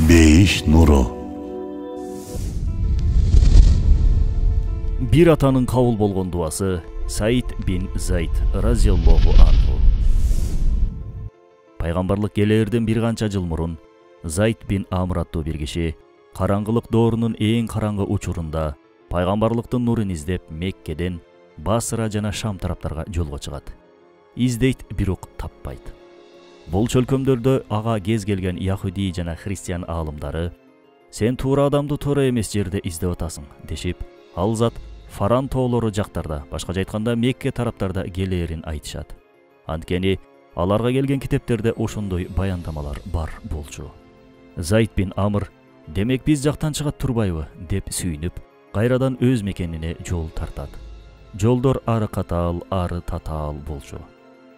Бейиш нуру. Bir atanın kavul bolgon duası Said bin Zayd raziyallahu anhu. Пайгамбарлык келерден bir канча жыл мурун Zayd bin Amr аттуу bir киши караңгылык доорунун эң караңгы учурунда пайгамбарлыктын нурун издеп Меккеден Басра жана Шам тараптарга жолго чыгат. Издейт, бирок таппайт. Бул чөлкөмдөрдө ага кез келген яхуди жана христиан аалымдары сен туура адамды туура эмес жерде издеп атасың дешип, ал зат Фаран тоолору жактарда, башкача айтканда Мекке тараптарда келээрин айтышат. Анткени аларга келген китептерде ошондой баяндамалар бар болчу. Zayd bin Amr, демек биз жактан чыгат турбайбы деп сүйүнүп, кайрадан өз мекенине жол тартат. Жолдор ары катаал, ары татаал болчу.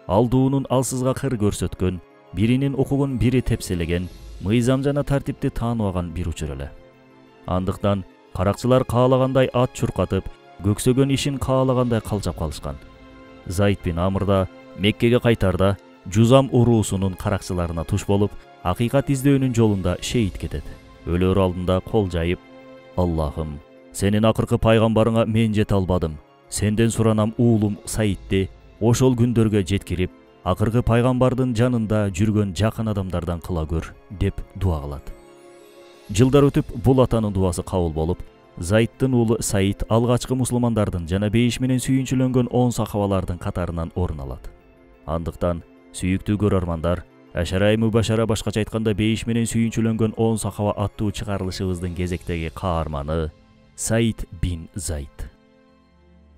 Алдуунун алсызга кыр көрсөткөн, биринин окугун бири тепселеген, мыйзам жана тартипти тааныбаган бир учур эле. Андыктан каракчылар каалагандай ат чуркатып, көксөгөн ишин каалагандай калчап калышкан. Zayd bin Amr да Меккеге кайтарда Жузам уруусунун каракчыларына туш болуп, акыйкат издөөнүн жолунда шейит кетет. Өлөр алдында кол жайып, Аллахым, сенин акыркы пайгамбарыңа мен жете албадым. Сенден суранам уулум Саидти ошол күндөргө жеткирип, акыркы пайгамбардын жанында жүргөн жакын адамдардан кыла көр деп дуа кылат. Жылдар өтүп, бул атанын дуасы кабыл болуп, Zaydтын уулу Саид алгачкы мусулмандардын жана бейиш менен сүйүнчүлөнгөн 10 сахабалардын катарынан орун алат. Андыктан сүйүктүү көрөрмандар, Ашарай Мубашара башкача айтканда бейиш менен сүйүнчүлөнгөн 10 сахаба аттуу чыгарылышыбыздын кезектеги каарманы Said bin Zayd.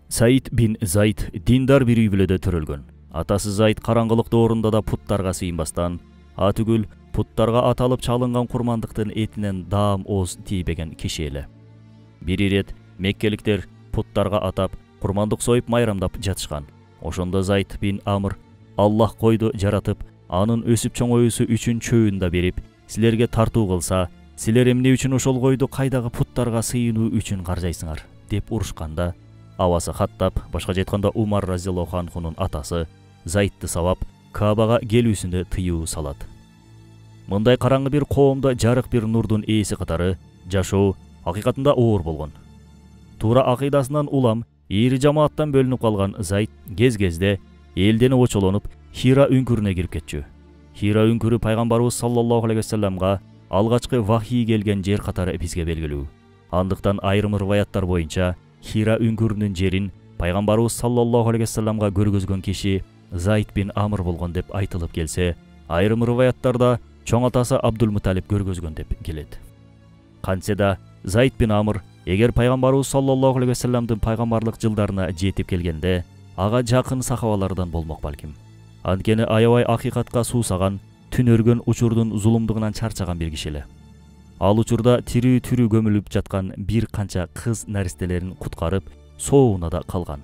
Said bin Zayd диндар бир үй бүлөдө төрөлгөн. Атасы Zayd караңгылык доорунда да путтарга сыйынбастан, атүгүл путтарга аталып чалынган курмандыктын этинен даам ооз тийбеген киши эле. Bir ирет меккеликтер путтарга атап, курмандык союп майрамдап жатышкан. Ошондо Zayd bin Amr Аллах койду жаратып, анын өсүп чоңоюусу үчүн чөйүн да берип, силерге тартуу кылса, силер эмне үчүн ошол койду кайдагы путтарга сыйынуу үчүн каржайсыңар деп урушканда, абасы Хаттаб, башкача айтканда Умар разияллаху анхунун атасы Zaydты сабап, Каабага келүүсүнө тыюу салат. Мындай караңгы бир коомдо жарык бир нурдун ээси катары жашоо акыйкатында оор болгон. Туура акыйдасынан улам, ири жамааттан бөлүнүп калган Zayd кез-кезде элден очолонуп Хира үңкүрүнө кирип кетчү. Хира үңкүрү пайгамбарыбыз саллаллаху алейхи вассаламга алгачкы вахий келген жер катары бизге белгилүү. Андыктан айрым рываяттар боюнча Хира үңкүрүнүн жерин пайгамбарыбыз саллаллаху алейхи вассаламга көргөзгөн киши Zayd bin Amr болгон деп айтылып келсе, айрым рываяттарда чоң атасы Абдул-Муталиб көргөзгөн деп келет. Кантсе да Zayd bin Amr эгер пайгамбарыбыз саллаллаху алейхи вассаламдын пайгамбарлык жылдарына жетип келгенде, ага жакын сахабалардан болмок балким. Анткени аябай акыйкатка суусаган, түнөргөн учурдун зулумдугунан чарчаган бир киши эле. Ал учурда тирүү түрү көмүлүп жаткан бир канча кыз наристелерин куткарып, соогуна да калган.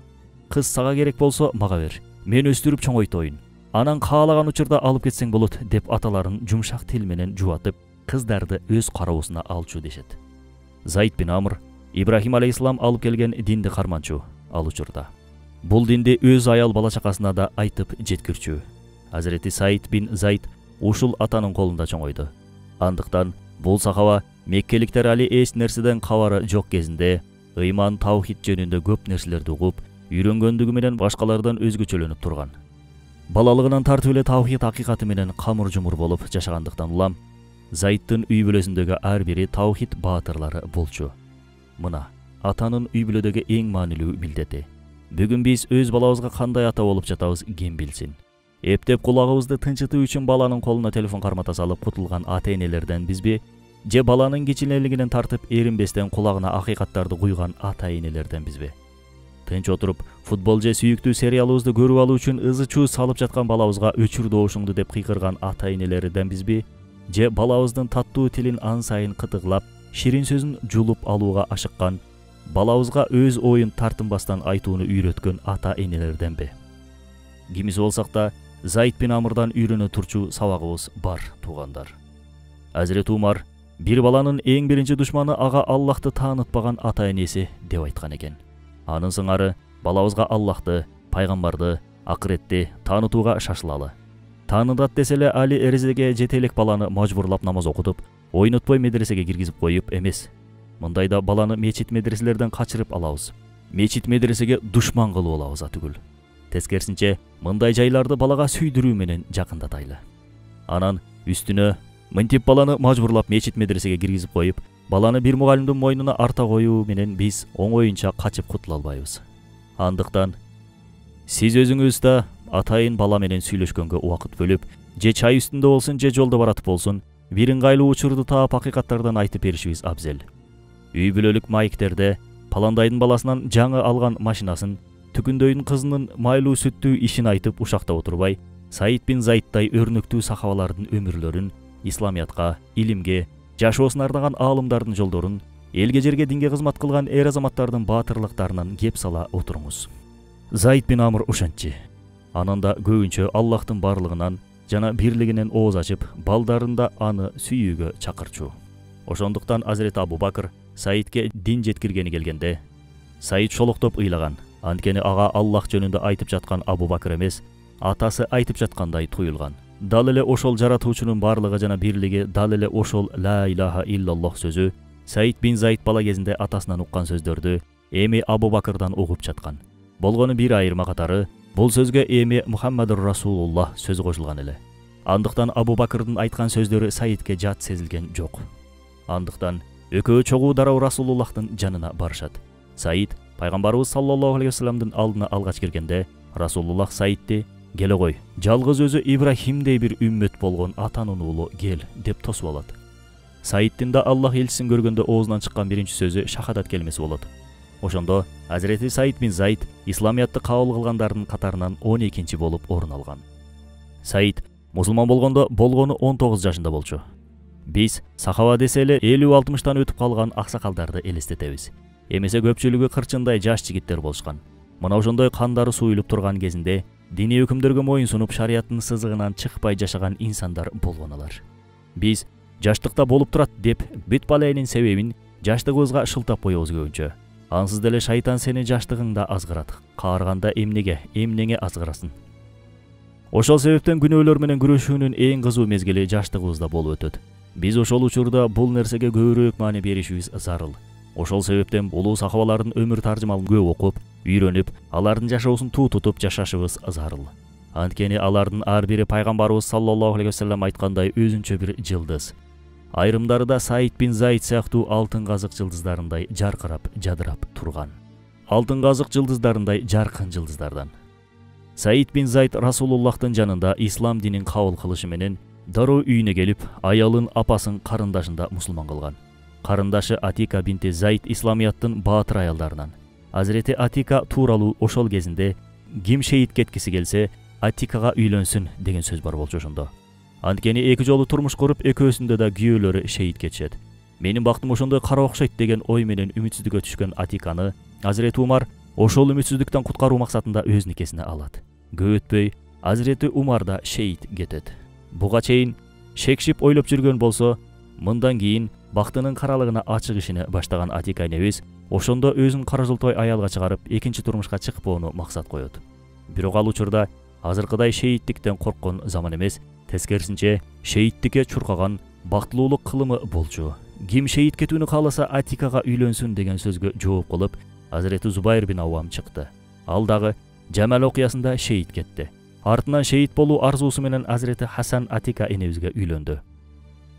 Кыз сага керек болсо мага бер, мен өстүрүп чоңойтоюн. Анан каалаган учурда алып кетсең болот деп аталарын жумшак тил менен жубатып, кыздарды өз кароосуна алчу дешет. Zayd bin Amr Ибрахим алейхиссалам алып келген динди карманчу ал учурда. Бул динди өз аял бала чакасына да айтып жеткирчү. Hazreti Said bin Zayd ушул атанын колунда чоңойду. Андыктан бул сахаба меккеликтер али эч нерседен кабары жок кезинде ыйман таухид жөнүндө көп нерселерди угуп, үйрөнгөндүгү менен башкалардан өзгөчөлөнүп турган. Балалыгынан тартып эле таухид акыйкаты менен камыр жумур болуп жашагандыктан улам Zaydтын үй бүлөсүндөгү ар бири таухид баатырлары болчу. Мына атанын үй бүлөдөгү эң маанилүү милдети. Бүгүн биз өз балабызга кандай ата болуп жатабыз ким билсин. Эптеп кулагыбызды тынчытуу үчүн баланын колуна телефон кармата салып кутулган ата-энелерден бизби, же баланын кичинелигинен тартып эринбестен кулагына акыйкаттарды куйган ата-энелерден бизби. Тынч отуруп, футбол же сүйүктүү сериалыбызды көрүп алуу үчүн ызы-чуу салып жаткан балабызга өчүр добушуңду деп кыйкырган ата-энелерден бизби, же балабыздын таттуу тилин ан сайын кытыклап, ширин сөзүн жулуп алууга ашыккан, балабызга өз оюн тартынбастан айтууну үйрөткөн ата-энелерденби? Кимиси болсак да, Zayd bin Amr'dan үйрөнө турчу сабагыбыз бар, туугандар. Hazreti Umar бир баланын эң биринчи душманы ага Аллахты таанытпаган ата-энеси деп айткан экен. Анын сыңары балабызга Аллахты, пайгамбарды, акыретти таанытууга шашылалы. Таанытат деселе али эрезеге жете элек баланы мажбурлап намаз окутуп, ойнотпой медресеге киргизип коюп эмес. Мындайда баланы мечит медреселерден качырып алабыз. Мечит медресеге душман кылып алабыз түгүл. Тескерисинче, мындай жайларды балага сүйдүрүү менен жакындатайлы. Анан үстүнө мынтип баланы мажбурлап мечит медресеге киргизип коюп, баланы бир мугалимдин мойнуна арта коюу менен биз оңоюнча качып кутула албайбыз. Андыктан сиз өзүңүз да атайын бала менен сүйлөшкөнгө убакыт бөлүп, же чай үстүндө болсун, же жолдо баратып болсун, бир ыңгайлуу учурду таап акыйкаттардан айтып беришибиз абзел. Үй бүлөлүк маектерде паландайдын баласынан жаңы алган машинасын, түкүндөйдүн кызынын майлуу сүттүү ишин айтып ушактап отурбай, Саид бин Заидтай өрнөктүү сахабалардын өмүрлөрүн, исламиятка, илимге, жашоосуна арнаган аалымдардын жолдорун, элге жерге динге кызмат кылган эр азаматтардын баатырлыктарынан кеп сала отуруңуз. Заид бин Амр ушантчы. Анан да көбүнчө Аллахтын барлыгынан жана бирлигинен ооз ачып, балдарында аны сүйүүгө чакырчу. Ошондуктан Азирети Абу Бакыр Саидке дин жеткиргени келгенде, Саид шолоктоп ыйлаган. Анткени ага Аллах жөнүндө айтып жаткан Абу Бакыр эмес, атасы айтып жаткандай туюлган. Дал эле ошол жаратуучунун барлыгы жана бирлиги, дал эле ошол ла илаха иллаллах сөзү Саид бин Заид бала кезинде атасынан уккан сөздөрдү эми Абу Бакырдан угуп жаткан. Болгону бир айырма катары, бул сөзгө эми Мухаммадур Расулуллах сөзү кошулган эле. Андыктан Абу Бакырдын айткан сөздөрү Саидке жат сезилген жок. Андыктан экөө чогуу дароо Расулуллахтын жанына барышат. Саид пайгамбарыбыз саллаллаху алейхи вассаламдын алдына алгач келгенде, Расулуллах Саидти «Келе кой, жалгыз өзү Ибрахимдей бир үммөт болгон атанын уулу кел» деп тосуп алат. Саидтин да Аллах элчисин көргөндө оозунан чыккан биринчи сөзү шахадат келмеси болот. Ошондо Азирети Саид бин Заид исламиятты кабыл кылгандардын катарынан 12-чи болуп орун алган. Саид мусулман болгондо болгону 19 жашында болчу. Биз сахаба десе эле 50-60-тан өтүп калган аксакалдарды элестетебиз. Эмесе көпчүлүгү кырчындай жаш жигиттер болушкан. Мына ошондой кандары суюлуп турган кезинде диний өкүмдөргө моюн сунуп, шарияттын сызыгынан чыкпай жашаган инсандар болгоналар. Биз жаштыкта болуп турат деп бүт балайынын себебин жаштыгыбызга шылтап коебуз көбүнчө. Ансыз деле шайтан сени жаштыгыңда азгырат. Каарганда эмнеңе азгырасын. Ошол себептен күнөөлөр менен күрөшүүнүн эң кызуу мезгили жаштыгыбызда болуп өтөт. Биз ошол учурда бул нерсеге көбүрөөк маани беришибиз зарыл. Ошол себептен улуу сахабалардын өмүр таржымалын көп окуп, үйрөнүп, алардын жашоосун туу тутуп жашашыбыз зарыл. Анткени алардын ар бири пайгамбарыбыз саллаллаху алейхи вассалам айткандай өзүнчө бир жылдыз. Айрымдары да Саид бин Заид сыяктуу алтын казык жылдыздарындай жаркырап, жадырап турган. Алтын казык жылдыздарындай жаркын жылдыздардан. Саид бин Заид Расулуллахтын жанында ислам динин кабыл кылышы менен дароо үйүнө келип, аялын, апасын, карындашында мусулман кылган. Карындашы Атика бинти Заид исламияттын баатыр аялдарынан. Азирети Атика тууралуу ошол кезинде ким шейит кеткиси келсе, Атикага үйлөнсүн деген сөз бар болчу ошондо. Анткени эки жолу турмуш куруп, экөөсүндө да күйөөлөрү шейит кетишет. Менин бактым ошондой кара окшойт деген ой менен үмүтсүздүккө түшкөн Атиканы Азирети Умар ошол үмүтсүздүктөн куткаруу максатында өз никесине алат. Көп өтпөй Азирети Умар да шейит кетет. Буга чейин шекшип ойлоп жүргөн болсо, мындан кийин бактынын каралыгына ачык ишине баштаган Атика энебиз ошондо өзүн кара жолтой аялга чыгарып, экинчи турмушка чыкпоону максат коет. Бирок ал учурда азыркыдай шейиттиктен корккон заман эмес, тескерисинче шейиттикке чуркаган бактылуулук кылымы болчу. Ким шейит кетүүнү кааласа Атикага үйлөнсүн деген сөзгө жооп кылып, Азирети Зубайр бин Аввам чыкты. Ал дагы Жамал окуясында шейит кетти. Артынан шейит болуу арзуусу менен Азирети Хасан Атика энебизге үйлөндү.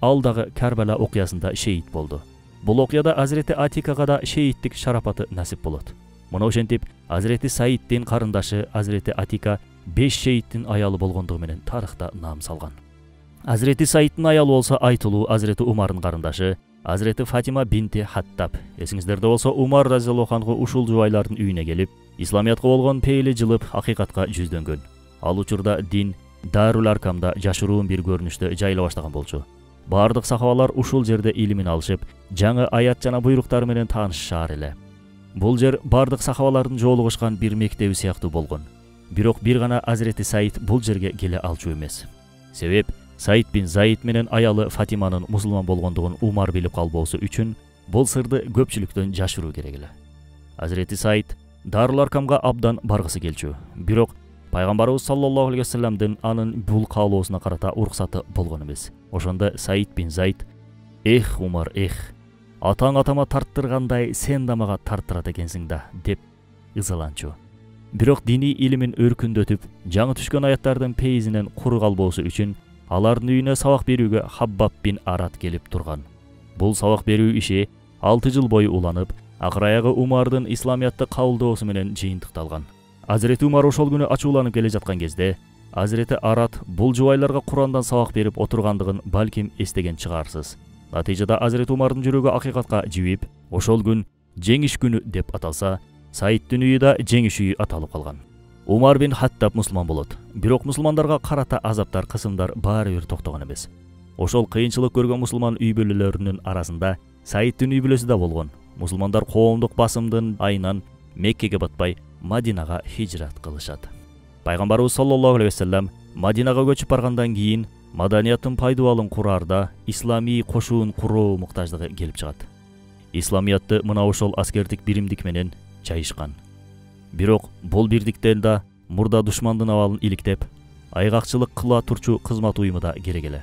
Ал дагы Карбала окуясында шейит болду. Бул окуяда Азирети Атикага да шейиттик шарапаты насип болот. Мына ошентип Азирети Саиддин карындашы Азирети Атика 5 шейиттин аялы болгондугу менен тарыхта наам салган. Азирети Саиддин аялы болсо айтылуу Азирети Умардын карындашы Азирети Фатима бинти Хаттаб. Эсиңиздерде болсо Умар разияллаху анху ушул жубайлардын үйүнө келип, исламиятка болгон пейили жылып, акыйкатка жүздөнгөн. Ал учурда дин Дарул Аркамда жашыруун бир көрүнүштө жайыла баштаган болчу. Бардык сахабалар ушул жерде илимин алышып, жаңы аят жана буйруктар менен таанышышаар эле. Бул жер бардык сахабалардын жолугушкан бир мектеби сыяктуу болгон. Бирок бир гана Азирети Саид бул жерге келе алчу эмес. Себеп Саид бин Заид менен аялы Фатиманын мусулман болгондугун Умар билип калбоосу үчүн бул сырды көпчүлүктөн жашыруу керек эле. Азирети Саид Дарул Аркамга абдан баргысы келчү. Бирок пайгамбарыбыз саллаллаху алейхи вассаламдын анын бул каалоосуна карата уруксаты болгон эмес. Ошондо Саид бин Заид Эх, Умар, эх, атаң атама тарттыргандай сен да мага тарттырат экенсиң да, деп ызаланчу. Бирок диний илимин өркүндөтүп, жаңы түшкөн аяттардын пейизинен куру калбоосу үчүн алардын үйүнө сабак берүүгө Хаббаб бин Арат келип турган. Бул сабак берүү иши 6 жыл бою уланып, акыр аягы Умардын исламиятты кабылдоосу менен жыйынтыкталган. Азирети Умар ошол күнү ачууланып келе жаткан кезде, Азирети Арат бул жубайларга Курандан сабак берип отургандыгын балким эстеген чыгарсыз. Натыйжада Азирети Умардын жүрөгү акыйкатка жибип, ошол күн жеңиш күнү деп аталса, Саиддин үйү да жеңиш үйү аталып калган. Умар бин Хаттаб мусулман болот. Бирок мусулмандарга карата азаптар, кысымдар баары бир токтогон эмес. Ошол кыйынчылык көргөн мусулман үй бүлөлөрүнүн арасында Саиддин үй бүлөсү да болгон. Мусулмандар коомдук басымдын айынан Меккеге батпай Мадинага хижрат кылышат. Пайгамбарыбыз саллаллаху алейхи вассалам Мадинага көчүп баргандан кийин маданияттын пайдубалын кураарда исламий кошуун куруу муктаждыгы келип чыгат. Исламиятты мына ошол аскердик биримдик менен чайышкан. Бирок бул бирдиктен да мурда душмандын абалын иликтеп, айгакчылык кыла турчу кызмат уюму да керек эле.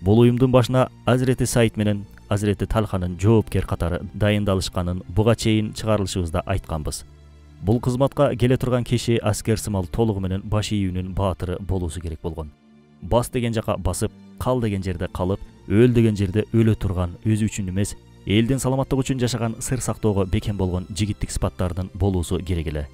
Бул уюмдун башына Азирети Саид менен Азирети Талханын жоопкер катары дайындалышканын буга чейин чыгарылышыбызда айтканбыз. Бул кызматка келе турган киши аскер сымал толугу менен баш ийүүнүн баатыры болуусу керек болгон. Бас деген жака басып, кал деген жерде калып, өл деген жерде өлө турган, өзү үчүн эмес, элдин саламаттыгы үчүн жашаган, сыр сактоого бекем болгон жигиттик сыпаттардын болуусу керек эле.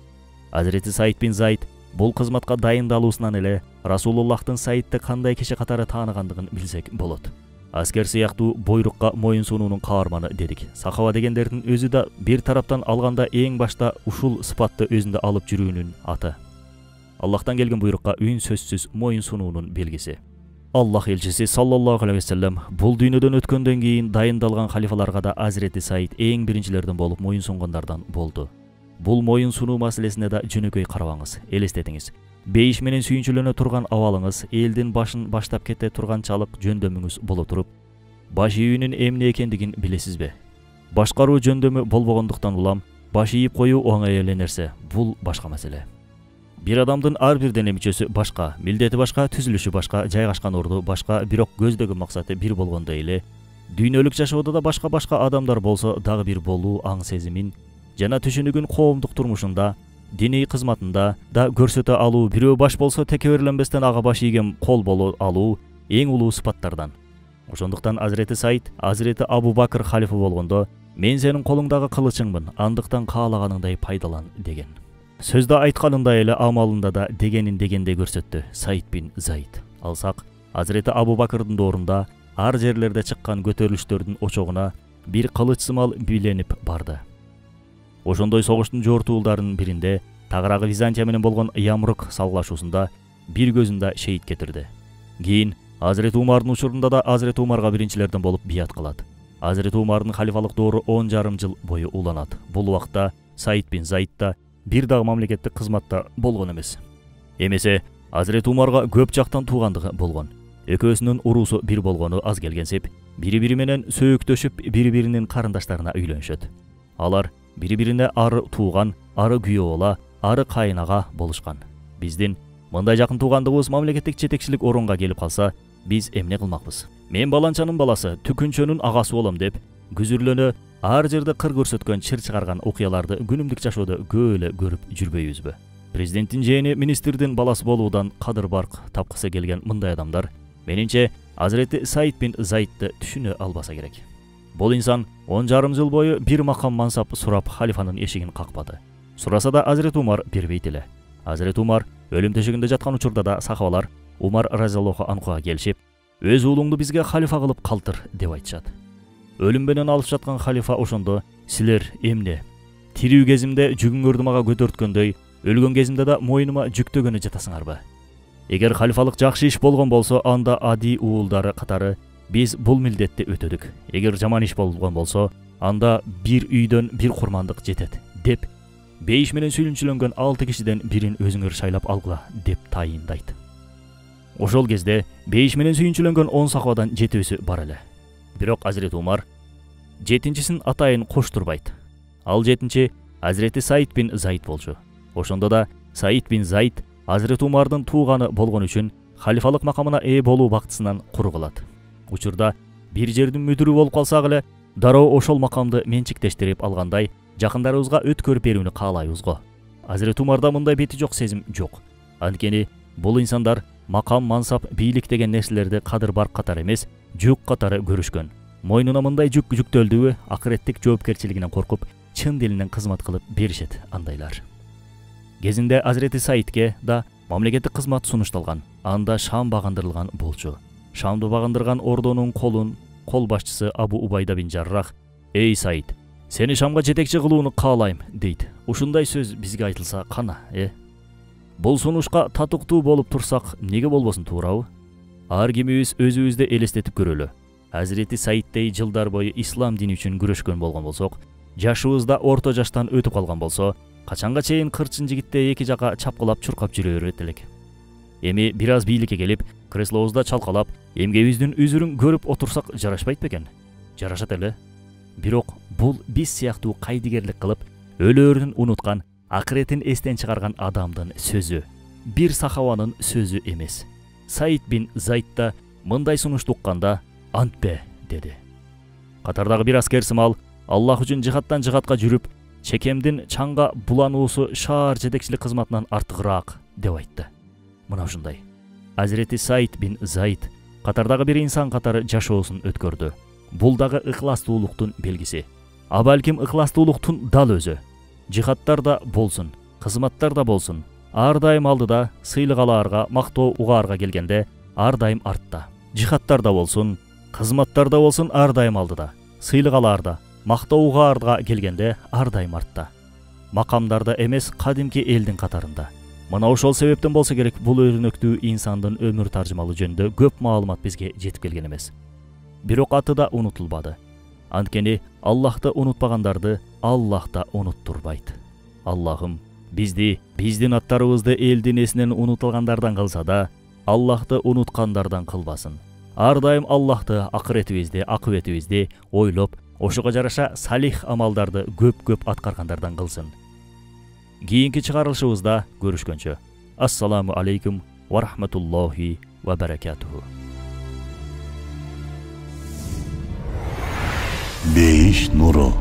Азирети Саид бин Заид бул кызматка дайындалуусунан эле Расулуллахтын Саидти кандай киши катары тааныгандыгын билсек болот. Аскер сыяктуу бойрукка моюн сунуунун каарманы дедик. Сахаба дегендердин өзү да бир тараптан алганда эң башта ушул сыпатты өзүндө алып жүрүүнүн аты. Аллахтан келген буйрукка үн сөзсүз моюн сунуунун белгиси. Аллах элчиси саллаллаху алейхи вассалам бул дүйнөдөн өткөндөн кийин дайындалган халифаларга да Азирети Саид эң биринчилерден болуп моюн сунгондардан болду. Бул моюн сунуу маселесине да жөнөкөй карабаңыз, элестетиңиз. Бейиш менен сүйүнчүлөнө турган абалыңыз, элдин башын баштап кете турганчалык жөндөмүңүз боло туруп, баш ийүүнүн эмне экендигин билесизби? Башкаруу жөндөмү болбогондуктан улам, баш ийип коюу оңой эле нерсе. Бул башка маселе. Бир адамдын ар бир дене мүчөсү башка, милдети башка, түзүлүшү башка, жайгашкан орду башка, бирок көздөгөн максаты бир болгондой эле, дүйнөлүк жашоодо да башка адамдар болсо дагы бир болуу аң сезимин жана түшүнүгүн коомдук турмушунда, диний кызматында да көрсөтө алуу, бирөө баш болсо текеберленбестен ага баш ийген кол боло алуу эң улуу сыпаттардан. Ошондуктан Азирети Саид, Азирети Абу Бакыр халифа болгондо, мен сенин колуңдагы кылычыңмын, андыктан каалаганыңдай пайдалан деген. Сөздө айтканындай эле амалында да дегенин дегендей көрсөттү Саид бин Заид. Алсак, Азирети Абу Бакырдын доорунда ар жерлерде чыккан көтөрүлүштөрдүн очогуна бир кылыч сымал бийленип барды. Ошондой согуштун жортуулдарынын биринде тагыраагы Византия менен болгон Ямрук салгылашуусунда бир көзүн да шейит кетирди. Кийин Азирети Умардын учурунда да Азирети Умарга биринчилерден болуп бият кылат. Азирети Умардын халифалык доору 10,5 жыл бою уланат. Бул убакта Саид бин Заид да бир дагы мамлекеттик кызматта болгон эмес. Эмесе Азирети Умарга көп жактан туугандыгы болгон. Экөөсүнүн уруусу бир болгону аз келгенсип, бири-бири менен сөөктөшүп, бири-биринин карындаштарына үйлөнүшөт. Алар бири-бирине ары тууган, ары күйөөла, ары кайынага болушкан. Биздин мындай жакын туугандыгыбыз мамлекеттик жетекчилик орунга келип калса, биз эмне кылмакпыз? Мен баланчанын баласы, түкүнчөнүн агасы болом деп, күзүрлөнө ар жерде кыр көрсөткөн, чыр чыгарган окуяларды күнүмдүк жашоодо көп эле көрүп жүрбөйбүзбү? Президенттин жээни министрдин баласы болуудан кадыр барк тапкысы келген мындай адамдар, менимче, Азирети Саид бин Заидти түшүнө албаса керек. Бул инсан 10,5 жыл бою бир макам мансап сурап халифанын эшигин какпады. Сураса да Азирети Умар бербейт эле. Азирети Умар өлүм төшөгүндө жаткан учурда да сахабалар Умар разияллаху анхуга келишип, өз уулуңду бизге халифа кылып калтыр деп айтышат. Өлүм менен алып жаткан халифа ошондо, силер эмне? Тирүү кезимде жүгүңөрдү мага көтөрткөндөй, өлгөн кезимде да моюнума жүктөгөнү жатасыңарбы? Эгер халифалык жакшы иш болгон болсо, анда ади уулдары катары биз бул милдетти өтөдүк. Эгер жаман иш болгон болсо, анда бир үйдөн бир курмандык жетет деп, бейиш менен сүйлүнчүлөнгөн 6 кишиден бирин өзүңөр шайлап алгыла деп тайындайт. Ошол кезде бейиш менен сүйүнчүлөнгөн 10 сахабадан 7-өсү бар эле. Бирок Азирети Умар 7-син атайын коштурбайт. Ал 7-чи Азирети Саид бин Заид болчу. Ошондо да Саид бин Заид Азирети Умардын тууганы болгон үчүн халифалык макамына ээ болуу бактысынан куру кылат. Учурда бир жердин мүдүрү болуп калсак эле дароо ошол макамды менчиктештирип алгандай жакындарыбызга өткөрүп берүүнү каалайбыз го. Азирет Умарда мындай бети жок сезим жок. Анткени бул инсандар макам, мансап, бийлик деген нерселерди кадыр бар катары эмес, жүк катары көрүшкөн. Мойнуна мындай жүк жүктөлдүбү акыреттик жоопкерчилигинен коркуп, чын дилинен кызмат кылып беришет андайлар. Кезинде Азирети Саидке да мамлекеттик кызмат сунушталган. Анда Шам багындырылган болчу. Шамды багындырган ордонун кол башчысы Абу Убайда бин Жаррах: "Эй Саид, сени Шамга жетекчи кылууну каалайм" дейт. Ушундай сөз бизге айтылса кана, Бул сунушка татыктуу болуп турсак, эмнеге болбосун, туурабы? Ар кимибиз өзүбүздү элестетип көрөлү. Азирети Саиддей жылдар бою ислам дини үчүн күрөшкөн болгон болсок, жашыбызда орто жаштан өтүп калган болсо, качанга чейин кырчын жигитте эки жака чапкылап чуркап жүрө берет элек. Эми бир аз бийликке келип, креслобузда чалкалап, эмгебиздин үзүрүн көрүп отурсак жарашпайт бекен? Жарашат эле. Бирок бул биз сыяктуу кайдыгерлик кылып, өлөөрүн унуткан, акыретин эстен чыгарган адамдын сөзү, бир сахабанын сөзү эмес. Саид бин Зайдта мындай сунуш укканда "Антпе" деди. Катардагы бир аскер сымал Аллах үчүн жихаттан жихатка жүрүп, чекемдин чаңга булануусу шаар жетекчилик кызматынан артыгыраак деп айтты. Мына ушундай. Азирети Саид бин Зайд катардагы бир инсан катары жашоосун өткөрдү. Бул дагы ыхластуулуктун белгиси. А балким ыхластуулуктун дал өзү. Жихаттар да болсун, кызматтар да болсун, ар дайым алдыда, сыйлык алаарга, мактоо угаарга келгенде ар дайым артта. Жихаттар да болсун, кызматтар да болсун, ар дайым алдыда, сыйлык алаарда, мактоо угаарга келгенде ар дайым артта. Макамдарда эмес, кадимки элдин катарында. Мына ошол себептен болсо керек бул өрнөктүү инсандын өмүр таржымалы жөнүндө көп маалымат бизге жетип келген эмес. Бирок аты да унутулбады. Анткени Аллахты унутпагандарды Аллах да унуттурбайт. Аллахым, бизди, биздин аттарыбызды элдин эсинен унутулгандардан кылса да, Аллахты унуткандардан кылбасын. Ар дайым Аллахты, акыретибизди, акыбетибизди ойлоп, ошого жараша салих амалдарды көп аткаргандардан кылсын. Кийинки чыгарылышыбызда көрүшкөнчө. Ассаламу алейкум ва рахматуллахи ва баракатуху. Бейиш нуру.